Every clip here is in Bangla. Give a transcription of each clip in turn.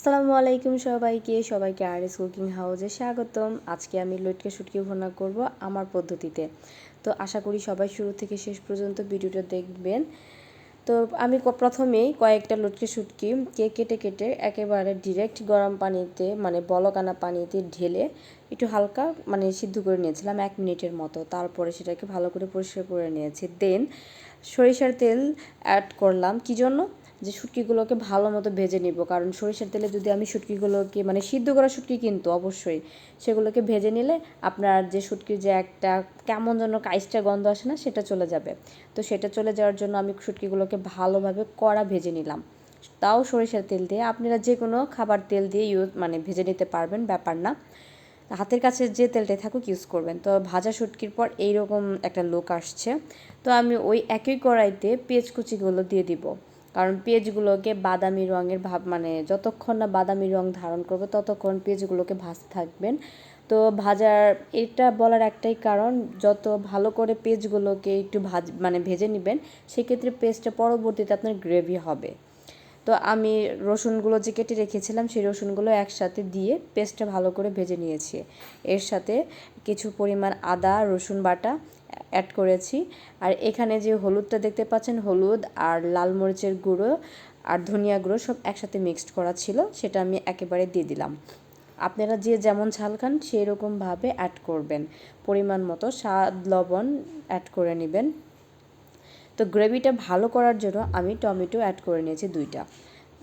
আসসালামু আলাইকুম সবাইকে আরএস কুকিং হাউসে স্বাগতম। আজকে আমি লটকে শুটকি ভুনা করব আমার পদ্ধতিতে। তো আশা করি সবাই শুরু থেকে শেষ পর্যন্ত ভিডিওটা দেখবেন। তো আমি প্রথমেই কয়েকটা লটকে শুটকিকে কেটে কেটে একেবারে ডিরেক্ট গরম পানিতে মানে বলকানা পানিতে ঢেলে একটু হালকা সিদ্ধ করে নিয়েছিলাম 1 মিনিটের মতো। তারপরে সেটাকে ভালো করে পরিষ্কার করে নিয়েছি। দেন সরিষার তেল অ্যাড করলাম। কী জন্য? যে শুটকিগুলোকে ভালো মতো ভেজে নিব, কারণ সরিষার তেলে যদি আমি শুটকিগুলোকে সিদ্ধ করা শুটকি কিন্তু অবশ্যই সেগুলোকে ভেজে নিলে আপনার যে শুটকির যে একটা কেমন যেন কাইস্টা গন্ধ আসে না, সেটা চলে যাবে। তো সেটা চলে যাওয়ার জন্য আমি শুটকিগুলোকে ভালোভাবে কড়া ভেজে নিলাম, তাও সরিষার তেল দিয়ে। আপনারা যে কোনো খাবার তেল দিয়ে ভেজে নিতে পারবেন, ব্যাপার না। হাতের কাছে যে তেলটাই থাকুক ইউজ করবেন। তো ভাজা শুটকির পর এইরকম একটা লুক আসছে। তো আমি ওই একই কড়াইতে পেঁয়াজ কুচিগুলো দিয়ে দিব, কারণ পেঁয়াজগুলোকে বাদামি রঙের ভাব যতক্ষণ না বাদামি রং ধারণ করবে ততক্ষণ পেঁয়াজগুলোকে ভাজতে থাকবেন। তো ভাজার এটা বলার একটাই কারণ, যত ভালো করে পেঁয়াজগুলোকে একটু ভেজে নেবেন, সেক্ষেত্রে পেস্টটা পরবর্তীতে আপনার গ্রেভি হবে। তো আমি রসুনগুলো যে কেটে রেখেছিলাম সেই রসুনগুলো একসাথে দিয়ে পেস্টটা ভালো করে ভেজে নিয়েছি। এর সাথে কিছু পরিমাণ আদা রসুন বাটা অ্যাড করেছি। আর এখানে যে হলুদটা দেখতে পাচ্ছেন, হলুদ আর লাল মরিচের গুঁড়ো আর ধনিয়া গুঁড়ো সব একসাথে মিক্সড করা ছিল, সেটা আমি একেবারে দিয়ে দিলাম। আপনারা যে যেমন ঝাল খান সেই রকমভাবে অ্যাড করবেন। পরিমাণ মতো স্বাদ লবণ অ্যাড করে নেবেন। তো গ্রেভিটা ভালো করার জন্য আমি টমেটো অ্যাড করে নিয়েছি 2টা,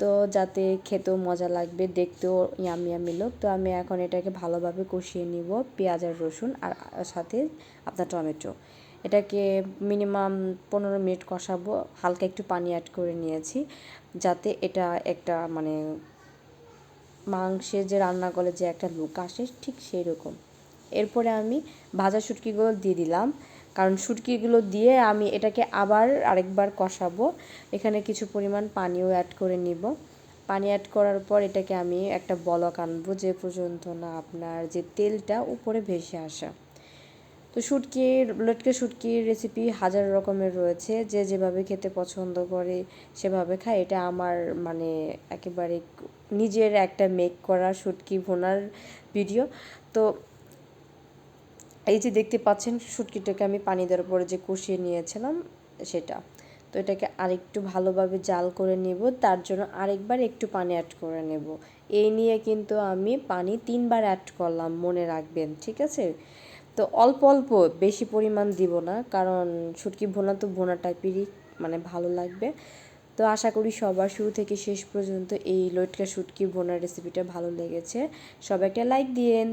তো যাতে খেতেও মজা লাগবে, দেখতেও ইয়ামি ইয়ামি লোক। তো আমি এখন এটাকে ভালোভাবে কষিয়ে নিব, পেঁয়াজ আর রসুন আর সাথে আপনার টমেটো। এটাকে মিনিমাম 15 মিনিট কষাবো। হালকা একটু পানি অ্যাড করে নিয়েছি, যাতে এটা একটা মাংসে যে রান্না করে যে একটা লুক আসে, ঠিক সেই রকম। এরপরে আমি ভাজা শুটকিগুলো দিয়ে দিলাম, কারণ শুটকিগুলো দিয়ে আমি এটাকে আবার আরেকবার কষাবো। এখানে কিছু পরিমাণ পানিও অ্যাড করে নিব। পানি অ্যাড করার পর এটাকে আমি একটা বলক আনবো, যে পর্যন্ত না আপনার যে তেলটা উপরে ভেসে আসে। তো লটকে শুটকির রেসিপি হাজার রকমের রয়েছে, যে যেভাবে খেতে পছন্দ করে সেভাবে খায়। এটা আমার একেবারে নিজের একটা মেক করা শুটকি ভুনার ভিডিও। তো এই যে দেখতে পাচ্ছেন শুটকিটাকে আমি পানি দেওয়ার পরে যে কষিয়ে নিয়েছিলাম সেটা। তো এটাকে আরেকটু ভালোভাবে জাল করে নেব, তার জন্য আরেকবার একটু পানি অ্যাড করে নেব। এই নিয়ে কিন্তু আমি পানি 3বার অ্যাড করলাম, মনে রাখবেন, ঠিক আছে? তো অল্প অল্প, বেশি পরিমাণ দিব না, কারণ শুটকি ভুনা তো ভুনা টাইপেরই ভালো লাগবে। তো আশা করি সবার শুরু থেকে শেষ পর্যন্ত এই লটকা শুটকি ভুনার রেসিপিটা ভালো লেগেছে। সবাই একটা লাইক দিয়েন।